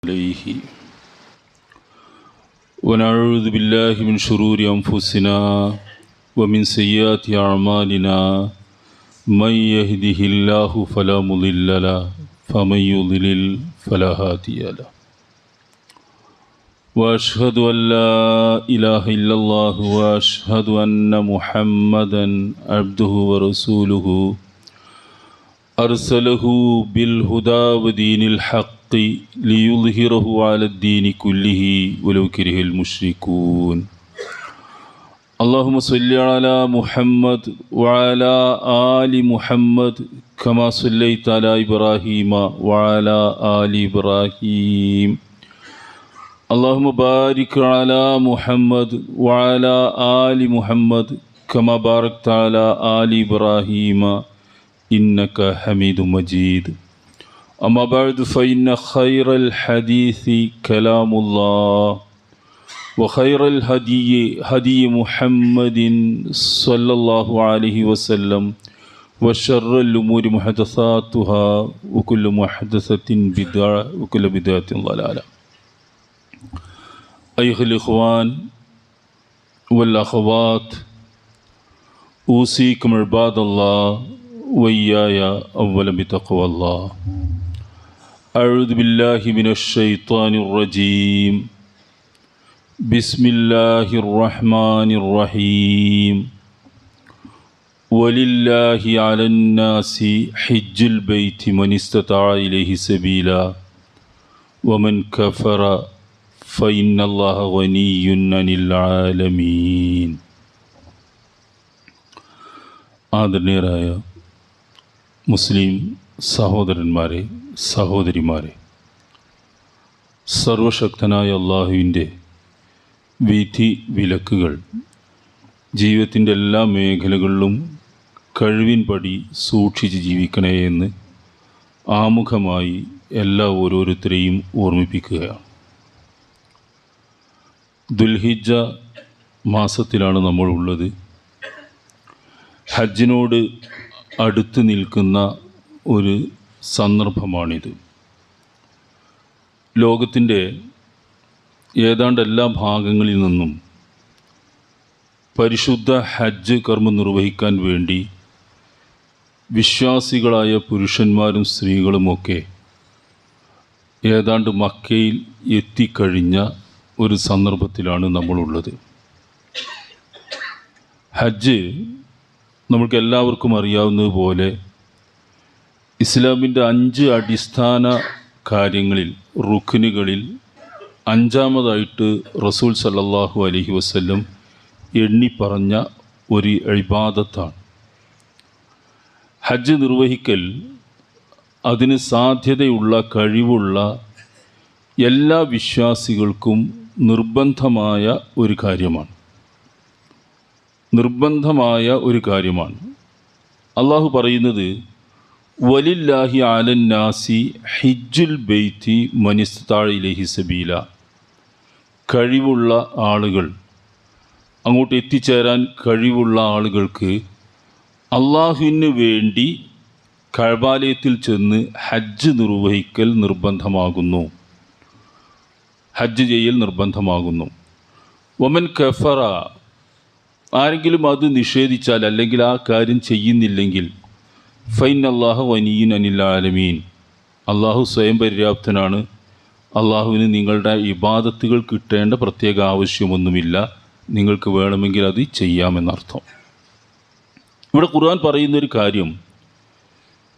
عليه ونعوذ بالله من شرور أنفسنا ومن سيئات أعمالنا من يهده الله فلا مضل له ومن يضلل فلا هادي له وأشهد أن لا إله إلا الله وأشهد أن محمدا عبده ورسوله أرسله بالهدى ودين الحق ليظهره على الدين كله ولو كره المشركون اللهم صل على محمد وعلى آل محمد كما صليت على إبراهيم وعلى آل إبراهيم اللهم بارك على محمد وعلى آل محمد كما باركت على آل إبراهيم إنك حميد مجيد أما بعد فإن خير الحديث كلام الله وخير الهدي هدي محمد صلى الله عليه وسلم وشر الأمور محدثاتها وكل محدثة بدعة وكل بدعة ضلالة أيها الإخوان والأخوات أوصيكم عباد الله وإياي أولا بتقوى الله أعوذ بالله من الشيطان الرجيم بسم الله الرحمن الرحيم ولله على الناس حج البيت من استطاع إليه سبيلا ومن كفر فإن الله غني عن العالمين ആദരണീയരായ മുസ്ലിം സഹോദരന്മാരെ സഹോദരിമാരെ, സർവശക്തനായ അള്ളാഹുവിൻ്റെ വിധി വിലക്കുകൾ ജീവിതത്തിൻ്റെ എല്ലാ മേഖലകളിലും കഴിവിൻപടി സൂക്ഷിച്ച് ജീവിക്കണേ എന്ന് ആമുഖമായി ഓരോരുത്തരെയും ഓർമ്മിപ്പിക്കുകയാണ്. ദുൽഹിജ്ജ മാസത്തിലാണ് നമ്മളുള്ളത്. ഹജ്ജിനോട് അടുത്ത് നിൽക്കുന്ന ഒരു സന്ദർഭമാണിത്. ലോകത്തിൻ്റെ ഏതാണ്ട് എല്ലാ ഭാഗങ്ങളിൽ നിന്നും പരിശുദ്ധ ഹജ്ജ് കർമ്മം നിർവഹിക്കാൻ വേണ്ടി വിശ്വാസികളായ പുരുഷന്മാരും സ്ത്രീകളുമൊക്കെ ഏതാണ്ട് മക്കയിൽ എത്തിക്കഴിഞ്ഞ ഒരു സന്ദർഭത്തിലാണ് നമ്മളുള്ളത്. ഹജ്ജ് നമുക്ക് എല്ലാവർക്കും അറിയാവുന്നതുപോലെ ഇസ്ലാമിൻ്റെ 5 അടിസ്ഥാന കാര്യങ്ങളിൽ റുക്നുകളിൽ 5-ാമതായിട്ട് റസൂൽ സല്ലല്ലാഹു അലൈഹി വസല്ലം എണ്ണിപ്പറഞ്ഞ ഒരു ഇബാദത്താണ് ഹജ്ജ് നിർവഹിക്കൽ. അതിന് സാധ്യതയുള്ള കഴിവുള്ള എല്ലാ വിശ്വാസികൾക്കും നിർബന്ധമായ ഒരു കാര്യമാണ്. അള്ളാഹു പറയുന്നത് വലില്ലാഹി അലന്നാസി ഹിജ്ജുൽ ബൈത്തി മനിസ്തതാഅ ഇലൈഹി സബീല. കഴിവുള്ള ആളുകൾ, അങ്ങോട്ട് എത്തിച്ചേരാൻ കഴിവുള്ള ആളുകൾക്ക് അള്ളാഹുവിന് വേണ്ടി കഅബാലയത്തിൽ ചെന്ന് ഹജ്ജ് നിർവഹിക്കൽ നിർബന്ധമാകുന്നു, ഹജ്ജ് ചെയ്യൽ നിർബന്ധമാകുന്നു. വമൻ കഫറ, ആരെങ്കിലും അത് നിഷേധിച്ചാൽ അല്ലെങ്കിൽ ആ കാര്യം ചെയ്യുന്നില്ലെങ്കിൽ ഫൈനല്ലാഹ ഗനിയ്യുൻ അനിൽ ആലമീൻ, അള്ളാഹു സ്വയം പര്യാപ്തനാണ്, അള്ളാഹുവിന് നിങ്ങളുടെ ഇബാദത്തുകൾ കിട്ടേണ്ട പ്രത്യേക ആവശ്യമൊന്നുമില്ല, നിങ്ങൾക്ക് വേണമെങ്കിൽ അത് ചെയ്യാമെന്നർത്ഥം. ഇവിടെ ഖുർആൻ പറയുന്നൊരു കാര്യം,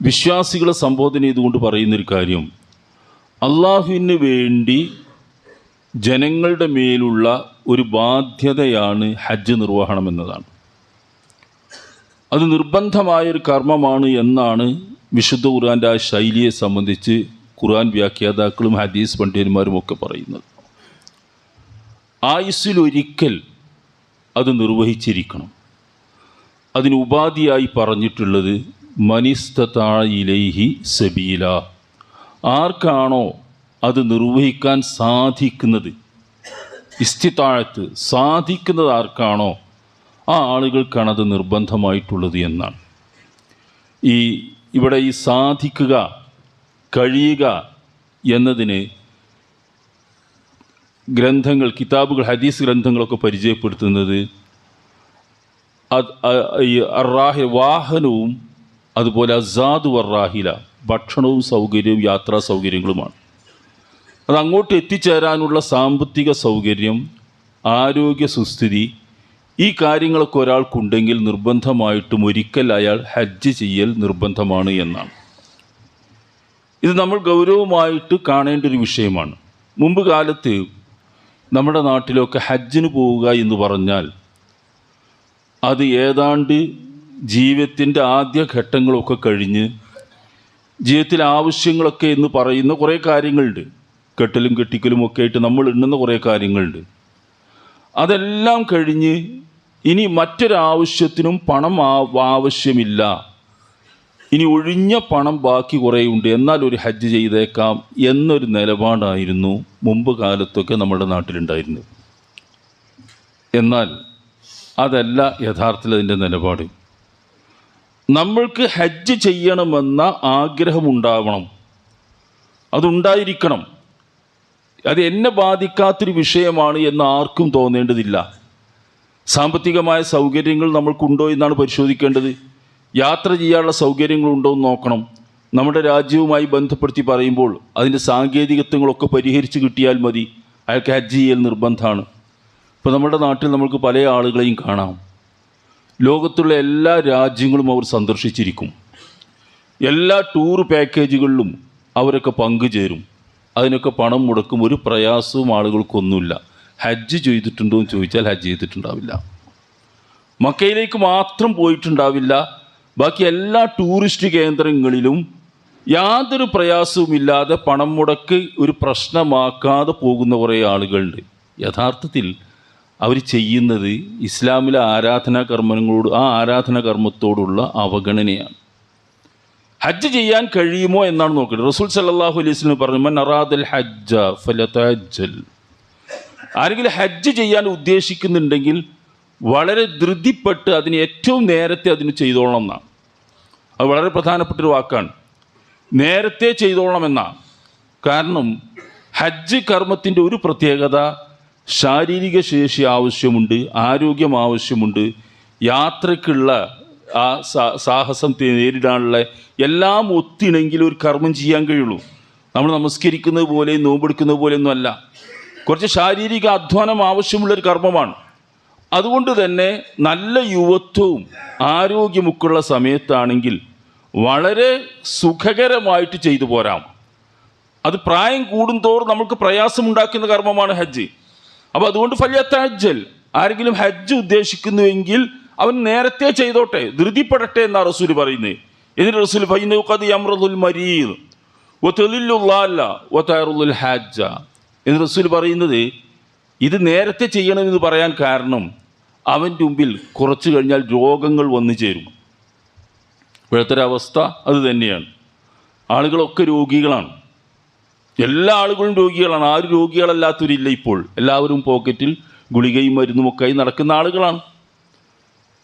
വിശ്വാസികളെ സംബോധന ചെയ്തുകൊണ്ട് പറയുന്നൊരു കാര്യം, അള്ളാഹുവിന് വേണ്ടി ജനങ്ങളുടെ മേലുള്ള ഒരു ബാധ്യതയാണ് ഹജ്ജ് നിർവഹണം എന്നതാണ്. അത് നിർബന്ധമായൊരു കർമ്മമാണ് എന്നാണ് വിശുദ്ധ ഖുർആൻ്റെ ആ ശൈലിയെ സംബന്ധിച്ച് ഖുർആൻ വ്യാഖ്യാതാക്കളും ഹദീസ് പണ്ഡിതന്മാരും ഒക്കെ പറയുന്നത്. ആയുസ്സിലൊരിക്കൽ അത് നിർവഹിച്ചിരിക്കണം. അതിന് ഉപാധിയായി പറഞ്ഞിട്ടുള്ളത് മനിസ്തതാഅ ഇലൈഹി സബീല. ആർക്കാണോ അത് നിർവഹിക്കാൻ സാധിക്കുന്നത്, ഇസ്തിതാഅത്ത് സാധിക്കുന്നത് ആർക്കാണോ ആ ആളുകൾക്കാണത് നിർബന്ധമായിട്ടുള്ളത് എന്നാണ്. ഇവിടെ ഈ സാധിക്കുക, കഴിയുക എന്നതിന് ഗ്രന്ഥങ്ങൾ, കിതാബുകൾ, ഹദീസ് ഗ്രന്ഥങ്ങളൊക്കെ പരിചയപ്പെടുത്തുന്നത് വാഹനവും അതുപോലെ അസാദ് വറാഹില, ഭക്ഷണവും സൗകര്യവും യാത്രാ സൗകര്യങ്ങളുമാണ്. അത് അങ്ങോട്ട് എത്തിച്ചേരാനുള്ള സാമ്പത്തിക സൗകര്യം, ആരോഗ്യ സുസ്ഥിതി, ഈ കാര്യങ്ങളൊക്കെ ഒരാൾക്കുണ്ടെങ്കിൽ നിർബന്ധമായിട്ടും ഒരിക്കൽ അയാൾ ഹജ്ജ് ചെയ്യൽ നിർബന്ധമാണ് എന്നാണ്. ഇത് നമ്മൾ ഗൗരവമായിട്ട് കാണേണ്ട ഒരു വിഷയമാണ്. മുമ്പ് കാലത്ത് നമ്മുടെ നാട്ടിലൊക്കെ ഹജ്ജിന് പോവുക എന്ന് പറഞ്ഞാൽ അത് ഏതാണ്ട് ജീവിതത്തിൻ്റെ ആദ്യ ഘട്ടങ്ങളൊക്കെ കഴിഞ്ഞ് ജീവിതത്തിലെ ആവശ്യങ്ങളൊക്കെ എന്ന് പറയുന്ന കുറേ കാര്യങ്ങളുണ്ട്. കെട്ടലും കെട്ടിക്കലും ഒക്കെ ആയിട്ട് നമ്മൾ എണ്ണുന്ന കുറേ കാര്യങ്ങളുണ്ട്. അതെല്ലാം കഴിഞ്ഞ് ഇനി മറ്റൊരാവശ്യത്തിനും പണം ആവശ്യമില്ല, ഇനി ഒഴിഞ്ഞ പണം ബാക്കി കുറേ ഉണ്ട്, എന്നാൽ ഒരു ഹജ്ജ് ചെയ്തേക്കാം എന്നൊരു നിലപാടായിരുന്നു മുമ്പ് കാലത്തൊക്കെ നമ്മുടെ നാട്ടിലുണ്ടായിരുന്നത്. എന്നാൽ അതല്ല യഥാർത്ഥത്തിൽ അതിൻ്റെ നിലപാട്. നമ്മൾക്ക് ഹജ്ജ് ചെയ്യണമെന്ന ആഗ്രഹമുണ്ടാവണം, അതുണ്ടായിരിക്കണം. അത് എന്നെ ബാധിക്കാത്തൊരു വിഷയമാണ് എന്ന് ആർക്കും തോന്നേണ്ടതില്ല. സാമ്പത്തികമായ സൗകര്യങ്ങൾ നമ്മൾക്കുണ്ടോ എന്നാണ് പരിശോധിക്കേണ്ടത്. യാത്ര ചെയ്യാനുള്ള സൗകര്യങ്ങളുണ്ടോ എന്ന് നോക്കണം. നമ്മുടെ രാജ്യവുമായി ബന്ധപ്പെടുത്തി പറയുമ്പോൾ അതിൻ്റെ സാങ്കേതികത്വങ്ങളൊക്കെ പരിഹരിച്ച് കിട്ടിയാൽ മതി, അയാൾക്ക് ഹജ്ജ് ചെയ്യൽ നിർബന്ധമാണ്. ഇപ്പോൾ നമ്മുടെ നാട്ടിൽ നമുക്ക് പല ആളുകളെയും കാണാം. ലോകത്തുള്ള എല്ലാ രാജ്യങ്ങളും അവർ സന്ദർശിച്ചിരിക്കും. എല്ലാ ടൂർ പാക്കേജുകളിലും അവരൊക്കെ പങ്കുചേരും. അതിനൊക്കെ പണം മുടക്കും. ഒരു പ്രയാസവും ആളുകൾക്കൊന്നുമില്ല. ഹജ്ജ് ചെയ്തിട്ടുണ്ടോ എന്ന് ചോദിച്ചാൽ ഹജ്ജ് ചെയ്തിട്ടുണ്ടാവില്ല. മക്കയിലേക്ക് മാത്രം പോയിട്ടുണ്ടാവില്ല. ബാക്കി എല്ലാ ടൂറിസ്റ്റ് കേന്ദ്രങ്ങളിലും യാതൊരു പ്രയാസവുമില്ലാതെ പണം മുടക്ക് ഒരു പ്രശ്നമാക്കാതെ പോകുന്ന കുറേ ആളുകളുണ്ട്. യഥാർത്ഥത്തിൽ അവർ ചെയ്യുന്നത് ഇസ്ലാമിലെ ആരാധനാകർമ്മങ്ങളോട്, ആ ആരാധനാകർമ്മത്തോടുള്ള അവഗണനയാണ്. ഹജ്ജ് ചെയ്യാൻ കഴിയുമോ എന്നാണ് നോക്കുന്നത്. റസൂൽ സല്ലല്ലാഹു അലൈഹി വസല്ലം പറഞ്ഞു, മൻ അറാദൽ ഹജ്ജ ഫലതഅജ്ജൽ. ആരെങ്കിലും ഹജ്ജ് ചെയ്യാൻ ഉദ്ദേശിക്കുന്നുണ്ടെങ്കിൽ വളരെ ധൃതിപ്പെട്ട് അതിന് ഏറ്റവും നേരത്തെ അതിന് ചെയ്തോളണം എന്നാണ്. അത് വളരെ പ്രധാനപ്പെട്ടൊരു വാക്കാണ്, നേരത്തെ ചെയ്തോളണം എന്നാണ്. കാരണം ഹജ്ജ് കർമ്മത്തിൻ്റെ ഒരു പ്രത്യേകത, ശാരീരിക ശേഷി ആവശ്യമുണ്ട്, ആരോഗ്യം ആവശ്യമുണ്ട്, യാത്രയ്ക്കുള്ള ആ സാഹസം നേരിടാനുള്ള എല്ലാം ഒത്തിണെങ്കിൽ ഒരു കർമ്മം ചെയ്യാൻ കഴിയുള്ളൂ. നമ്മൾ നമസ്കരിക്കുന്നത് പോലെ നോമ്പെടുക്കുന്നത് പോലെയൊന്നും അല്ല. കുറച്ച് ശാരീരിക അധ്വാനം ആവശ്യമുള്ളൊരു കർമ്മമാണ്. അതുകൊണ്ട് തന്നെ നല്ല യുവത്വവും ആരോഗ്യമൊക്കെയുള്ള സമയത്താണെങ്കിൽ വളരെ സുഖകരമായിട്ട് ചെയ്തു പോരാം. അത് പ്രായം കൂടുന്തോറും നമുക്ക് പ്രയാസമുണ്ടാക്കുന്ന കർമ്മമാണ് ഹജ്ജ്. അപ്പോൾ അതുകൊണ്ട് ഫല്യതഅജ്ജൽ, ആരെങ്കിലും ഹജ്ജ് ഉദ്ദേശിക്കുന്നുവെങ്കിൽ അവൻ നേരത്തെ ചെയ്തോട്ടെ, ധൃതിപ്പെടട്ടെ എന്നാണ് റസൂൽ പറയുന്നത്. എന്നിട്ട് റസൂൽ ഫഇന്നഹു ഖദ് യംറദുൽ മരീദ് വതളില്ലു ളാല്ല വതഅറുൽ ഹജ്ജ എന്ന് റസൂൽ പറയുന്നത്. ഇത് നേരത്തെ ചെയ്യണമെന്ന് പറയാൻ കാരണം അവൻ്റെ മുമ്പിൽ കുറച്ച് കഴിഞ്ഞാൽ രോഗങ്ങൾ വന്നു ചേരും. ഇപ്പോഴത്തെ അവസ്ഥ അത് തന്നെയാണ്. ആളുകളൊക്കെ രോഗികളാണ്. എല്ലാ ആളുകളും രോഗികളാണ്. ആരും രോഗികളല്ലാത്തവരില്ല. ഇപ്പോൾ എല്ലാവരും പോക്കറ്റിൽ ഗുളികയും മരുന്നുമൊക്കെയായി നടക്കുന്ന ആളുകളാണ്.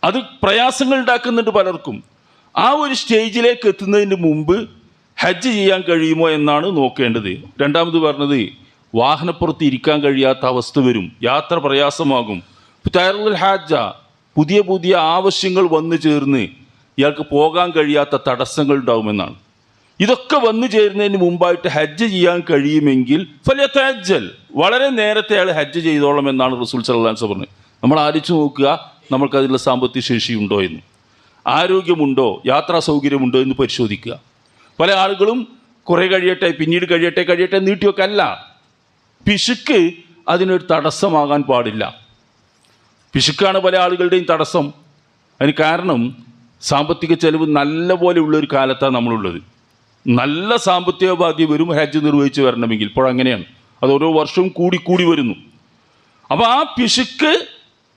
അത് പ്രയാസങ്ങൾ ഉണ്ടാക്കുന്നുണ്ട് പലർക്കും. ആ ഒരു സ്റ്റേജിലേക്ക് എത്തുന്നതിന് മുമ്പ് ഹജ്ജ് ചെയ്യാൻ കഴിയുമോ എന്നാണ് നോക്കേണ്ടത്. രണ്ടാമത് പറഞ്ഞത്, വാഹനപ്പുറത്ത് ഇരിക്കാൻ കഴിയാത്ത അവസ്ഥ വരും, യാത്ര പ്രയാസമാകും. തഅറുൽ ഹജ്ജ, പുതിയ പുതിയ ആവശ്യങ്ങൾ വന്നു ചേർന്ന് ഇയാൾക്ക് പോകാൻ കഴിയാത്ത തടസ്സങ്ങൾ ഉണ്ടാകുമെന്നാണ്. ഇതൊക്കെ വന്നു ചേരുന്നതിന് മുമ്പായിട്ട് ഹജ്ജ് ചെയ്യാൻ കഴിയുമെങ്കിൽ ഫല്യതഅജ്ജൽ, വളരെ നേരത്തെ അയാൾ ഹജ്ജ് ചെയ്തോളം എന്നാണ് റസൂൽ സല്ലല്ലാഹു അലൈഹി വസല്ലം പറഞ്ഞത്. നമ്മൾ ആലോചിച്ച് നോക്കുക, നമുക്കതിലുള്ള സാമ്പത്തിക ശേഷിയുണ്ടോ എന്ന്, ആരോഗ്യമുണ്ടോ, യാത്രാ സൗകര്യമുണ്ടോ എന്ന് പരിശോധിക്കുക. പല ആളുകളും കുറേ കഴിയട്ടെ, പിന്നീട് കഴിയട്ടെ നീട്ടിയൊക്കെ അല്ല. പിശുക്ക് അതിനൊരു തടസ്സമാകാൻ പാടില്ല. പിശുക്കാണ് പല ആളുകളുടെയും തടസ്സം. അതിന് കാരണം സാമ്പത്തിക ചെലവ് നല്ല പോലെ ഉള്ളൊരു കാലത്താണ് നമ്മളുള്ളത്. നല്ല സാമ്പത്തിക ബാധ്യത വരും ഹജ്ജ് നിർവഹിച്ച് വരണമെങ്കിൽ. ഇപ്പോൾ അങ്ങനെയാണ്, അത് ഓരോ വർഷവും കൂടി വരുന്നു. അപ്പോൾ ആ പിശുക്ക്,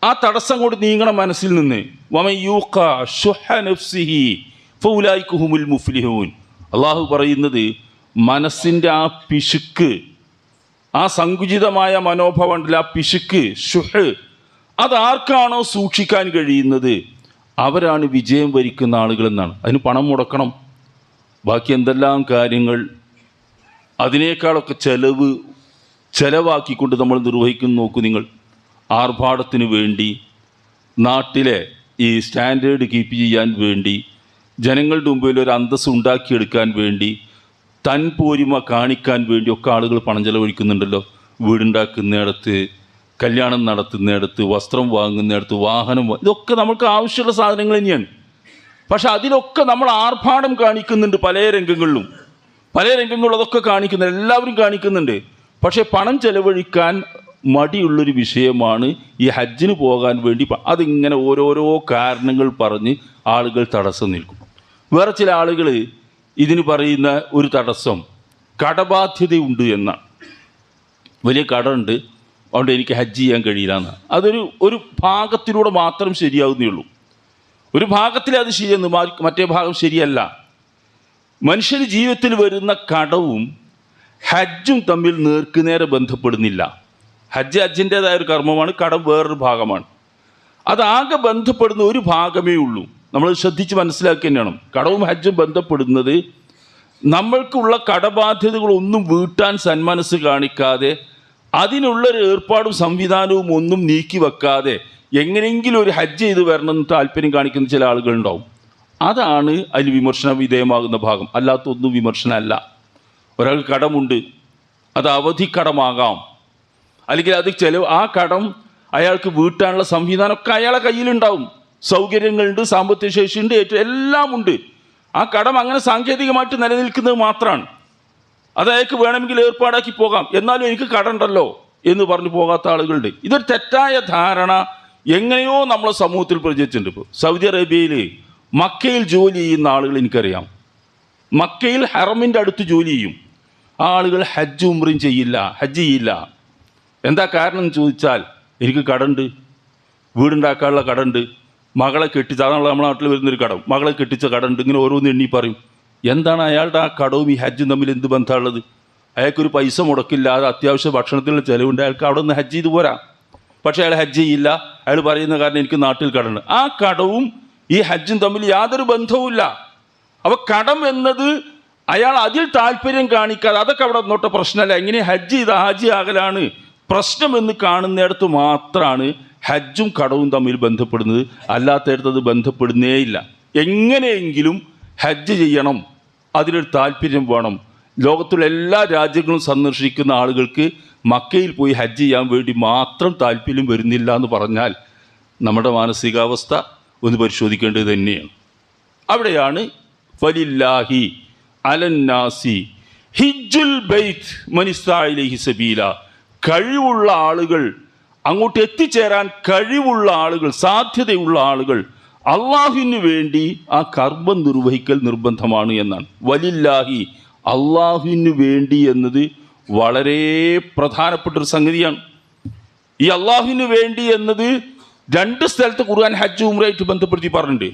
ആ തടസ്സം കൊണ്ട് നീങ്ങണം മനസ്സിൽ നിന്ന്. വമൻ യൂഖ ശുഹ നഫ്സിഹി ഫൗലൈക ഹുമുൽ മുഫ്ലിഹൂൻ. അള്ളാഹു പറയുന്നത്, മനസ്സിൻ്റെ ആ പിശുക്ക്, ആ സങ്കുചിതമായ മനോഭാവമുണ്ടല്ലോ, ആ പിശുക്ക്, ശുഹ്, അതാർക്കാണോ സൂക്ഷിക്കാൻ കഴിയുന്നത് അവരാണ് വിജയം വരിക്കുന്ന ആളുകളെന്നാണ്. അതിന് പണം മുടക്കണം, ബാക്കി എന്തെല്ലാം കാര്യങ്ങൾ, അതിനേക്കാളൊക്കെ ചെലവാക്കിക്കൊണ്ട് നമ്മൾ നിർവഹിക്കുന്നു. നോക്കൂ നിങ്ങൾ, ആർഭാടത്തിന് വേണ്ടി, നാട്ടിലെ ഈ സ്റ്റാൻഡേർഡ് കീപ്പ് ചെയ്യാൻ വേണ്ടി, ജനങ്ങളുടെ മുമ്പിൽ ഒരു അന്തസ്സ് ഉണ്ടാക്കിയെടുക്കാൻ വേണ്ടി, തൻപോരിമ കാണിക്കാൻ വേണ്ടി ഒക്കെ ആളുകൾ പണം ചെലവഴിക്കുന്നുണ്ടല്ലോ. വീടുണ്ടാക്കുന്നിടത്ത്, കല്യാണം നടത്തുന്നിടത്ത്, വസ്ത്രം വാങ്ങുന്നിടത്ത്, വാഹനം, ഇതൊക്കെ നമുക്ക് ആവശ്യമുള്ള സാധനങ്ങൾ തന്നെയാണ്. പക്ഷെ അതിലൊക്കെ നമ്മൾ ആർഭാടം കാണിക്കുന്നുണ്ട്. പല രംഗങ്ങളിലും അതൊക്കെ കാണിക്കുന്നുണ്ട്, എല്ലാവരും കാണിക്കുന്നുണ്ട്. പക്ഷേ പണം ചെലവഴിക്കാൻ മടിയുള്ളൊരു വിഷയമാണ് ഈ ഹജ്ജിന് പോകാൻ വേണ്ടി. അതിങ്ങനെ ഓരോരോ കാരണങ്ങൾ പറഞ്ഞ് ആളുകൾ തടസ്സം നിൽക്കും. വേറെ ചില ആളുകൾ ഇതിന് പറയുന്ന ഒരു തടസ്സം കടബാധ്യതയുണ്ട് എന്നാണ്. വലിയ കടമുണ്ട്, അതുകൊണ്ട് എനിക്ക് ഹജ്ജ് ചെയ്യാൻ കഴിയില്ല എന്നാണ്. ഒരു ഭാഗത്തിലൂടെ മാത്രം ശരിയാവുന്നേ ഉള്ളൂ. ഒരു ഭാഗത്തിലേ അത് ശരിയെന്ന്, മറ്റേ ഭാഗം ശരിയല്ല. മനുഷ്യന് ജീവിതത്തിൽ വരുന്ന കടവും ഹജ്ജും തമ്മിൽ നേർക്കുനേരെ ബന്ധപ്പെടുന്നില്ല. ഹജ്ജിൻ്റേതായ ഒരു കർമ്മമാണ്, കടം വേറൊരു ഭാഗമാണ്. അതാകെ ബന്ധപ്പെടുന്ന ഒരു ഭാഗമേ ഉള്ളൂ. നമ്മൾ ശ്രദ്ധിച്ച് മനസ്സിലാക്കി തന്നെയാണ്. കടവും ഹജ്ജും ബന്ധപ്പെടുന്നത് നമ്മൾക്കുള്ള കടബാധ്യതകളൊന്നും വീട്ടാൻ സന്മനസ് കാണിക്കാതെ, അതിനുള്ളൊരു ഏർപ്പാടും സംവിധാനവും ഒന്നും നീക്കി വെക്കാതെ എങ്ങനെയെങ്കിലും ഒരു ഹജ്ജ് ചെയ്ത് വരണമെന്ന് താല്പര്യം കാണിക്കുന്ന ചില ആളുകളുണ്ടാവും. അതാണ് അതിൽ വിമർശന വിധേയമാകുന്ന ഭാഗം. അല്ലാത്തൊന്നും വിമർശനമല്ല. ഒരാൾക്ക് കടമുണ്ട്, അത് അവധിക്കടമാകാം, അല്ലെങ്കിൽ അത് ആ കടം അയാൾക്ക് വീട്ടാനുള്ള സംവിധാനമൊക്കെ അയാളെ കയ്യിലുണ്ടാവും. സൗകര്യങ്ങളുണ്ട്, സാമ്പത്തിക ശേഷിയുണ്ട്, എല്ലാം ഉണ്ട്. ആ കടം അങ്ങനെ സാങ്കേതികമായിട്ട് നിലനിൽക്കുന്നത് മാത്രമാണ്. അത് അയാൾക്ക് വേണമെങ്കിൽ ഏർപ്പാടാക്കി പോകാം. എന്നാലും എനിക്ക് കടമുണ്ടല്ലോ എന്ന് പറഞ്ഞു പോകാത്ത ആളുകളുണ്ട്. ഇതൊരു തെറ്റായ ധാരണ എങ്ങനെയോ നമ്മളെ സമൂഹത്തിൽ പ്രചരിച്ചിട്ടുണ്ട്. ഇപ്പോൾ സൗദി അറേബ്യയിൽ മക്കയിൽ ജോലി ചെയ്യുന്ന ആളുകൾ എനിക്കറിയാം. മക്കയിൽ ഹറമിൻ്റെ അടുത്ത് ജോലി ചെയ്യും ആ ആളുകൾ. ഹജ്ജ് ഉംറയും ഹജ്ജ് ചെയ്യില്ല. എന്താ കാരണം എന്ന് ചോദിച്ചാൽ, എനിക്ക് കടമുണ്ട്, വീടുണ്ടാക്കാനുള്ള കടമുണ്ട്, മകളെ കെട്ടിച്ച്, അതാണല്ലോ നമ്മുടെ നാട്ടിൽ വരുന്നൊരു കടം, മകളെ കെട്ടിച്ച കടമുണ്ട്, ഇങ്ങനെ ഓരോന്ന് എണ്ണി പറയും. എന്താണ് അയാളുടെ ആ കടവും ഈ ഹജ്ജും തമ്മിൽ എന്ത് ബന്ധമുള്ളത്? അയാൾക്കൊരു പൈസ മുടക്കില്ലാതെ അത്യാവശ്യ ഭക്ഷണത്തിനുള്ള ചിലവുണ്ട്, അയാൾക്ക് അവിടെ നിന്ന് ഹജ്ജ് ചെയ്ത് പോരാ. പക്ഷേ അയാൾ ഹജ്ജ് ചെയ്യില്ല. അയാൾ പറയുന്ന കാരണം എനിക്ക് നാട്ടിൽ കടമുണ്ട്. ആ കടവും ഈ ഹജ്ജും തമ്മിൽ യാതൊരു ബന്ധവുമില്ല. അപ്പോൾ കടം എന്നത് അയാൾ അതിൽ താല്പര്യം കാണിക്കാതെ, അതൊക്കെ അവിടെ നോട്ട പ്രശ്നമല്ല. എങ്ങനെ ഹജ്ജ് ചെയ്ത് ഹാജി ആകലാണ് പ്രശ്നമെന്ന് കാണുന്നിടത്ത് മാത്രമാണ് ഹജ്ജും കടവും തമ്മിൽ ബന്ധപ്പെടുന്നത്. അല്ലാത്തയിടത്ത് അത് ബന്ധപ്പെടുന്നേയില്ല. എങ്ങനെയെങ്കിലും ഹജ്ജ് ചെയ്യണം, അതിലൊരു താല്പര്യം വേണം. ലോകത്തുള്ള എല്ലാ രാജ്യങ്ങളും സന്ദർശിക്കുന്ന ആളുകൾക്ക് മക്കയിൽ പോയി ഹജ്ജ് ചെയ്യാൻ വേണ്ടി മാത്രം താല്പര്യം വരുന്നില്ല എന്ന് പറഞ്ഞാൽ നമ്മുടെ മാനസികാവസ്ഥ ഒന്ന് പരിശോധിക്കേണ്ടത് തന്നെയാണ്. അവിടെയാണ് ഫലില്ലാഹി അലന്നാസി ഹിജ്ജുൽ ബൈത്ത് മനിസ്താഇലൈഹി സബീല. കഴിവുള്ള ആളുകൾ, അങ്ങോട്ട് എത്തിച്ചേരാൻ കഴിവുള്ള ആളുകൾ, സാധ്യതയുള്ള ആളുകൾ അള്ളാഹുവിന് വേണ്ടി ആ കർമ്മം നിർവഹിക്കൽ നിർബന്ധമാണ് എന്നാണ്. വലില്ലാഹി, അള്ളാഹുവിന് വേണ്ടി എന്നത് വളരെ പ്രധാനപ്പെട്ടൊരു സംഗതിയാണ്. ഈ അള്ളാഹുവിന് വേണ്ടി എന്നത് രണ്ട് സ്ഥലത്ത് ഖുർആൻ ഹജ്ജ് ഉംറയായിട്ട് ബന്ധപ്പെടുത്തി പറഞ്ഞിട്ടുണ്ട്.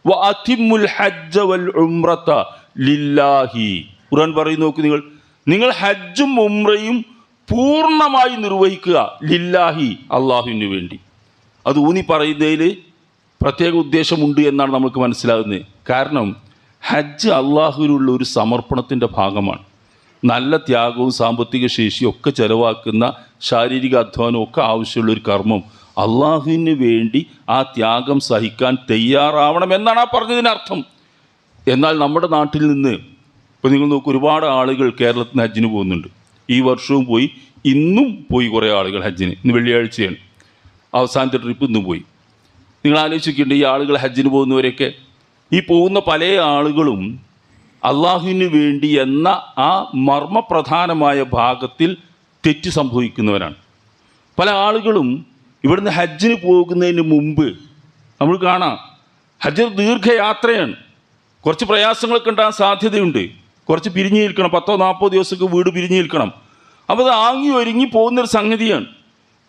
വഅതിമ്മുൽ ഹജ്ജ വൽ ഉംറത ലില്ലാഹി. ഖുർആൻ പറയുന്നു, നോക്ക് നിങ്ങൾ ഹജ്ജും ഉംറയും പൂർണ്ണമായി നിർവഹിക്കുക, ലില്ലാഹി, അള്ളാഹുവിന് വേണ്ടി. അത് ഊന്നി പറയുന്നതിൽ പ്രത്യേക ഉദ്ദേശമുണ്ട് എന്നാണ് നമുക്ക് മനസ്സിലാകുന്നത്. കാരണം ഹജ്ജ് അള്ളാഹുവിനുള്ള ഒരു സമർപ്പണത്തിൻ്റെ ഭാഗമാണ്. നല്ല ത്യാഗവും സാമ്പത്തിക ശേഷിയും ഒക്കെ ചിലവാക്കുന്ന, ശാരീരിക അധ്വാനവും ഒക്കെ ആവശ്യമുള്ളൊരു കർമ്മം. അള്ളാഹുവിന് വേണ്ടി ആ ത്യാഗം സഹിക്കാൻ തയ്യാറാവണം എന്നാണ് ആ പറഞ്ഞതിനർത്ഥം. എന്നാൽ നമ്മുടെ നാട്ടിൽ നിന്ന് ഇപ്പോൾ നിങ്ങൾ നോക്കൂ, ഒരുപാട് ആളുകൾ കേരളത്തിൽ നിന്ന് ഹജ്ജിന് പോകുന്നുണ്ട്. ഈ വർഷവും പോയി, ഇന്നും പോയി കുറേ ആളുകൾ ഹജ്ജിന്. ഇന്ന് വെള്ളിയാഴ്ചയാണ്, അവസാനത്തെ ട്രിപ്പ് ഇന്നും പോയി. നിങ്ങൾ ആലോചിക്കേണ്ട, ഈ ആളുകൾ ഹജ്ജിന് പോകുന്നവരൊക്കെ, ഈ പോകുന്ന പല ആളുകളും അള്ളാഹുവിന് വേണ്ടി എന്ന ആ മർമ്മപ്രധാനമായ ഭാഗത്തിൽ തെറ്റ് സംഭവിക്കുന്നവരാണ്. പല ആളുകളും ഇവിടുന്ന് ഹജ്ജിന് പോകുന്നതിന് മുമ്പ് നമ്മൾ കാണാം, ഹജ്ജ് ദീർഘയാത്രയാണ്, കുറച്ച് പ്രയാസങ്ങളൊക്കെ ഉണ്ടാകാൻ സാധ്യതയുണ്ട്. കുറച്ച് പിരിഞ്ഞു നിൽക്കണം, 10-40 ദിവസമൊക്കെ വീട് പിരിഞ്ഞു നിൽക്കണം. അപ്പോൾ അത് ആങ്ങി ഒരുങ്ങി പോകുന്നൊരു സംഗതിയാണ്.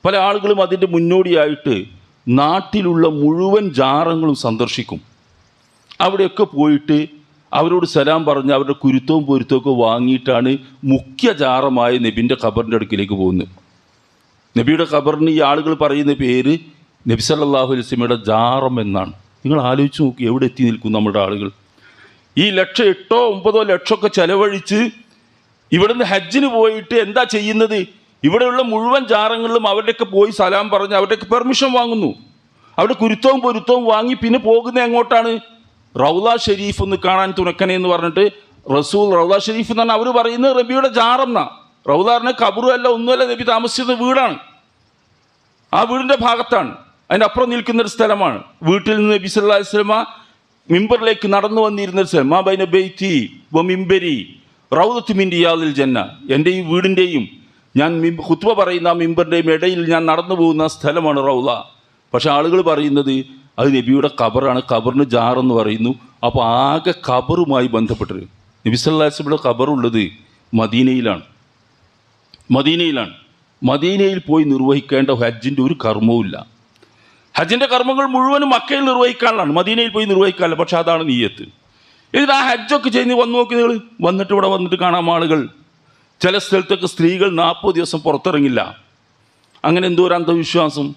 പല ആളുകളും അതിൻ്റെ മുന്നോടിയായിട്ട് നാട്ടിലുള്ള മുഴുവൻ ജാറങ്ങളും സന്ദർശിക്കും. അവിടെയൊക്കെ പോയിട്ട് അവരോട് സലാം പറഞ്ഞ് അവരുടെ കുരുത്തവും പൊരുത്തമൊക്കെ വാങ്ങിയിട്ടാണ് മുഖ്യ ജാറമായ നബിൻ്റെ ഖബറിൻ്റെ അടുക്കിലേക്ക് പോകുന്നത്. നബിയുടെ ഖബറിന് ഈ ആളുകൾ പറയുന്ന പേര് നബി സല്ലല്ലാഹു അലൈഹി വസല്ലമയുടെ ജാറം എന്നാണ്. നിങ്ങൾ ആലോചിച്ച് നോക്കി, എവിടെ എത്തി നിൽക്കും നമ്മുടെ ആളുകൾ? ഈ 8-9 ലക്ഷമൊക്കെ ചെലവഴിച്ച് ഇവിടുന്ന് ഹജ്ജിന് പോയിട്ട് എന്താ ചെയ്യുന്നത്? ഇവിടെയുള്ള മുഴുവൻ ജാറങ്ങളിലും അവരുടെയൊക്കെ പോയി സലാം പറഞ്ഞ് അവരുടെയൊക്കെ പെർമിഷൻ വാങ്ങുന്നു. അവിടെ കുരുത്തവും പൊരുത്തവും വാങ്ങി പിന്നെ പോകുന്നത് എങ്ങോട്ടാണ്? റൗള ഷെരീഫ് ഒന്ന് കാണാൻ തുണക്കനെ എന്ന് പറഞ്ഞിട്ട് റസൂൽ റൗള ഷെരീഫ് എന്നാണ് അവർ പറയുന്നത് നബിയുടെ ജാറെന്ന. റൗള പറഞ്ഞ കബറും അല്ല ഒന്നുമല്ല, നബി താമസിച്ചിരുന്ന വീടാണ്. ആ വീടിൻ്റെ ഭാഗത്താണ്, അതിൻ്റെ അപ്പുറം നിൽക്കുന്നൊരു സ്ഥലമാണ്. വീട്ടിൽ നിന്ന് നബി സല്ലല്ലാഹു അലൈഹി വസല്ലമ മിമ്പറിലേക്ക് നടന്നു വന്നിരുന്നൊരു സ്ഥലം. മാ ബൈന ബൈതി വ മിമ്പരി റൗദത്തു മിൻ റിയാദിൽ ജന്ന. എൻ്റെ ഈ വീടിൻ്റെയും ഞാൻ ഖുത്ബ പറയുന്ന ആ മിമ്പറിൻ്റെയും ഇടയിൽ ഞാൻ നടന്നു പോകുന്ന സ്ഥലമാണ് റൗള. പക്ഷെ ആളുകൾ പറയുന്നത് അത് നബിയുടെ ഖബറാണ്, ഖബറിന് ജാറെന്ന് പറയുന്നു. അപ്പോൾ ആകെ ഖബറുമായി ബന്ധപ്പെട്ടത്. നബി സല്ലല്ലാഹു അലൈഹി വസല്ലമയുടെ ഖബറുള്ളത് മദീനയിലാണ്. മദീനയിൽ പോയി നിർവഹിക്കേണ്ട ഹജ്ജിൻ്റെ ഒരു കർമ്മവുമില്ല. ഹജ്ജിൻ്റെ കർമ്മങ്ങൾ മുഴുവനും മക്കയിൽ നിർവഹിക്കാനുള്ളതാണ്, മദീനയിൽ പോയി നിർവഹിക്കാനല്ല. പക്ഷെ അതാണ് നീയത്ത്. എന്നിട്ട് ആ ഹജ്ജൊക്കെ ചെയ്ത് വന്നു നോക്കി നിങ്ങൾ. വന്നിട്ട് ഇവിടെ വന്നിട്ട് കാണാം ആളുകൾ ചില സ്ഥലത്തൊക്കെ സ്ത്രീകൾ 40 ദിവസം പുറത്തിറങ്ങില്ല. അങ്ങനെ എന്തോ ഒരു അന്ധവിശ്വാസം.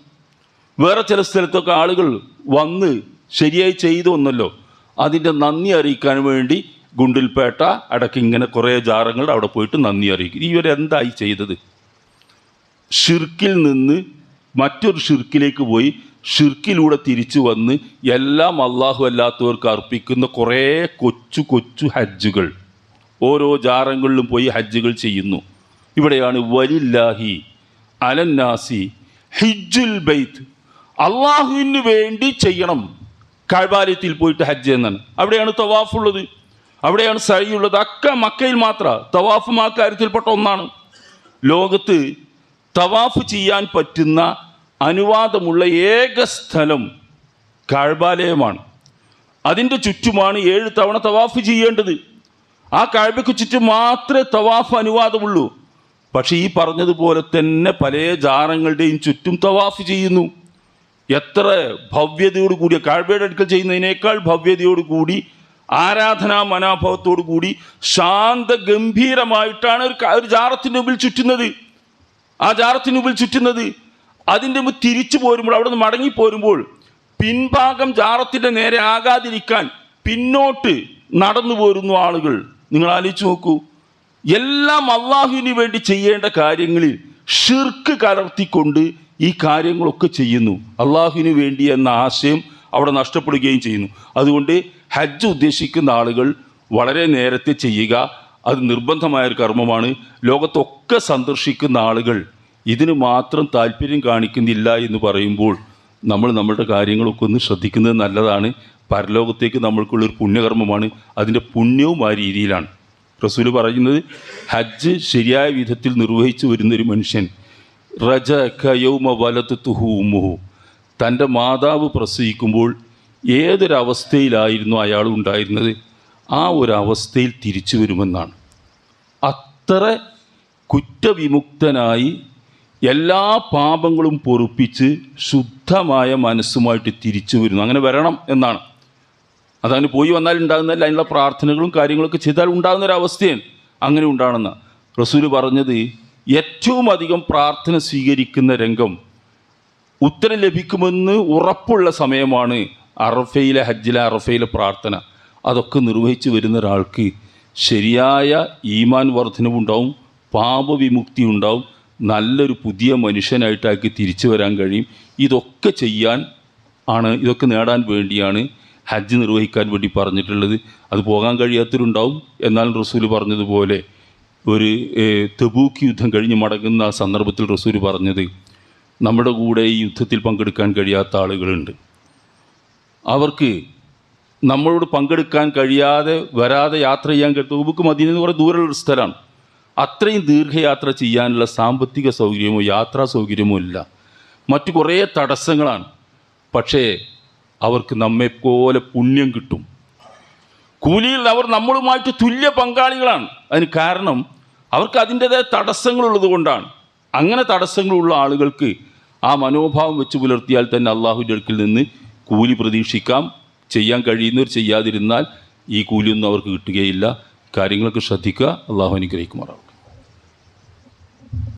വേറെ ചില സ്ഥലത്തൊക്കെ ആളുകൾ വന്ന് ശരിയായി ചെയ്തു വന്നല്ലോ, അതിൻ്റെ നന്ദി അറിയിക്കാൻ വേണ്ടി ഗുണ്ടിൽപേട്ട അടക്കം ഇങ്ങനെ കുറേ ജാറങ്ങൾ അവിടെ പോയിട്ട് നന്ദി അറിയിക്കും. ഇവരെന്തായി ചെയ്തത്? ഷിർക്കിൽ നിന്ന് മറ്റൊരു ഷിർക്കിലേക്ക് പോയി ഷിർക്കിലൂടെ തിരിച്ചു വന്ന് എല്ലാം അള്ളാഹു അല്ലാത്തവർക്ക് അർപ്പിക്കുന്ന കുറേ കൊച്ചു കൊച്ചു ഹജ്ജുകൾ ഓരോ ജാറങ്ങളിലും പോയി ഹജ്ജുകൾ ചെയ്യുന്നു. ഇവിടെയാണ് വലില്ലാഹി അലന്നാസി ഹിജ്ജുൽ ബൈത്ത്, അള്ളാഹുവിന് വേണ്ടി ചെയ്യണം കഅബാലയത്തിൽ പോയിട്ട് ഹജ്ജ് എന്നാണ്. അവിടെയാണ് തവാഫുള്ളത്, അവിടെയാണ് സഅയ്യുള്ളത്. ഒക്കെ മക്കയിൽ മാത്രമാണ്. തവാഫും ആ കാര്യത്തിൽപ്പെട്ട ഒന്നാണ്. ലോകത്ത് തവാഫ് ചെയ്യാൻ പറ്റുന്ന അനുവാദമുള്ള ഏക സ്ഥലം കഅബാലയമാണ്. അതിൻ്റെ ചുറ്റുമാണ് 7 തവണ തവാഫ് ചെയ്യേണ്ടത്. ആ കഅബയ്ക്ക് ചുറ്റും മാത്രമേ തവാഫ് അനുവാദമുള്ളൂ. പക്ഷേ ഈ പറഞ്ഞതുപോലെ തന്നെ പല ജാറങ്ങളുടെയും ചുറ്റും തവാഫ് ചെയ്യുന്നു. എത്ര ഭവ്യതയോട് കൂടിയ കഅബയുടെ അടുക്കൽ ചെയ്യുന്നതിനേക്കാൾ ഭവ്യതയോട് കൂടി ആരാധനാ മനോഭാവത്തോടു കൂടി ശാന്ത ഗംഭീരമായിട്ടാണ് ഒരു ജാറത്തിൻ്റെ മുമ്പിൽ ചുറ്റുന്നത്. ആ ജാറത്തിന് മുമ്പിൽ ചുറ്റുന്നത് അതിൻ്റെ മുമ്പ് തിരിച്ചു പോരുമ്പോൾ, അവിടെ നിന്ന് മടങ്ങിപ്പോരുമ്പോൾ പിൻഭാഗം ജാറത്തിൻ്റെ നേരെ ആകാതിരിക്കാൻ പിന്നോട്ട് നടന്നു പോരുന്നു ആളുകൾ. നിങ്ങൾ ആലോചിച്ച് നോക്കൂ. എല്ലാം അള്ളാഹുവിന് വേണ്ടി ചെയ്യേണ്ട കാര്യങ്ങളിൽ ഷിർക്ക് കലർത്തിക്കൊണ്ട് ഈ കാര്യങ്ങളൊക്കെ ചെയ്യുന്നു. അള്ളാഹുവിന് വേണ്ടി എന്ന ആശയം അവിടെ നഷ്ടപ്പെടുകയും ചെയ്യുന്നു. അതുകൊണ്ട് ഹജ്ജ് ഉദ്ദേശിക്കുന്ന ആളുകൾ വളരെ നേരത്തെ ചെയ്യുക. അത് നിർബന്ധമായൊരു കർമ്മമാണ്. ലോകത്തൊക്കെ സന്ദർശിക്കുന്ന ആളുകൾ ഇതിന് മാത്രം താല്പര്യം കാണിക്കുന്നില്ല എന്ന് പറയുമ്പോൾ നമ്മൾ നമ്മളുടെ കാര്യങ്ങളൊക്കെ ഒന്ന് ശ്രദ്ധിക്കുന്നത് നല്ലതാണ്. പരലോകത്തേക്ക് നമ്മൾക്കുള്ളൊരു പുണ്യകർമ്മമാണ്. അതിൻ്റെ പുണ്യവും ആ രീതിയിലാണ്. റസൂല് പറയുന്നത്, ഹജ്ജ് ശരിയായ വിധത്തിൽ നിർവഹിച്ചു വരുന്നൊരു മനുഷ്യൻ റജഅ വലദതുഹു ഉമ്മുഹു, തൻ്റെ മാതാവ് പ്രസവിക്കുമ്പോൾ ഏതൊരവസ്ഥയിലായിരുന്നു അയാൾ ഉണ്ടായിരുന്നത് ആ ഒരവസ്ഥയിൽ തിരിച്ചു വരുമെന്നാണ്. അത്ര കുറ്റവിമുക്തനായി എല്ലാ പാപങ്ങളും പൊറുപ്പിച്ച് ശുദ്ധമായ മനസ്സുമായിട്ട് തിരിച്ചു വരുന്നു. അങ്ങനെ വരണം എന്നാണ്. അതങ്ങനെ പോയി വന്നാൽ ഉണ്ടാകുന്നതല്ല, അതിനുള്ള പ്രാർത്ഥനകളും കാര്യങ്ങളൊക്കെ ചെയ്താൽ ഉണ്ടാകുന്നൊരവസ്ഥയാണ്. അങ്ങനെ ഉണ്ടാകണമെന്ന് റസൂല് പറഞ്ഞത്. ഏറ്റവും അധികം പ്രാർത്ഥന സ്വീകരിക്കുന്ന രംഗം, ഉത്തരം ലഭിക്കുമെന്ന് ഉറപ്പുള്ള സമയമാണ് അറഫയിലെ ഹജ്ജിലെ അറഫയിലെ പ്രാർത്ഥന. അതൊക്കെ നിർവഹിച്ച് വരുന്ന ഒരാൾക്ക് ശരിയായ ഈമാൻ വർധനവുണ്ടാവും, പാപവിമുക്തി ഉണ്ടാവും, നല്ലൊരു പുതിയ മനുഷ്യനായിട്ടാക്കി തിരിച്ചു വരാൻ കഴിയും. ഇതൊക്കെ ചെയ്യാൻ ആണ്, ഇതൊക്കെ നേടാൻ വേണ്ടിയാണ് ഹജ്ജ് നിർവഹിക്കാൻ വേണ്ടി പറഞ്ഞിട്ടുള്ളത്. അത് പോകാൻ കഴിയാത്തവരുണ്ടാവും. എന്നാൽ റസൂല് പറഞ്ഞതുപോലെ ഒരു തബൂക്ക് യുദ്ധം കഴിഞ്ഞ് മടങ്ങുന്ന ആ സന്ദർഭത്തിൽ റസൂല് പറഞ്ഞത്, നമ്മുടെ കൂടെ ഈ യുദ്ധത്തിൽ പങ്കെടുക്കാൻ കഴിയാത്ത ആളുകളുണ്ട്. അവർക്ക് നമ്മളോട് പങ്കെടുക്കാൻ കഴിയാതെ വരാതെ യാത്ര ചെയ്യാൻ കഴിയും. തബൂക്ക് മദീന എന്ന് പറയുന്ന ദൂരമുള്ളൊരു സ്ഥലമാണ്. അത്രയും ദീർഘയാത്ര ചെയ്യാനുള്ള സാമ്പത്തിക സൗകര്യമോ യാത്രാ സൗകര്യമോ ഇല്ല. മറ്റു കുറേ തടസ്സങ്ങളാണ്. പക്ഷേ അവർക്ക് നമ്മെപ്പോലെ പുണ്യം കിട്ടും. കൂലിയിൽ അവർ നമ്മളുമായിട്ട് തുല്യ പങ്കാളികളാണ്. അതിന് കാരണം അവർക്ക് അതിൻ്റേതായ തടസ്സങ്ങളുള്ളത് കൊണ്ടാണ്. അങ്ങനെ തടസ്സങ്ങളുള്ള ആളുകൾക്ക് ആ മനോഭാവം വെച്ച് പുലർത്തിയാൽ തന്നെ അള്ളാഹുവിൻ്റെ അടുക്കൽ നിന്ന് കൂലി പ്രതീക്ഷിക്കാം. ചെയ്യാൻ കഴിയുന്നവർ ചെയ്യാതിരുന്നാൽ ഈ കൂലിയൊന്നും അവർക്ക് കിട്ടുകയില്ല. കാര്യങ്ങളൊക്കെ ശ്രദ്ധിക്കുക. അള്ളാഹു അനുഗ്രഹിക്കുമാറാവും.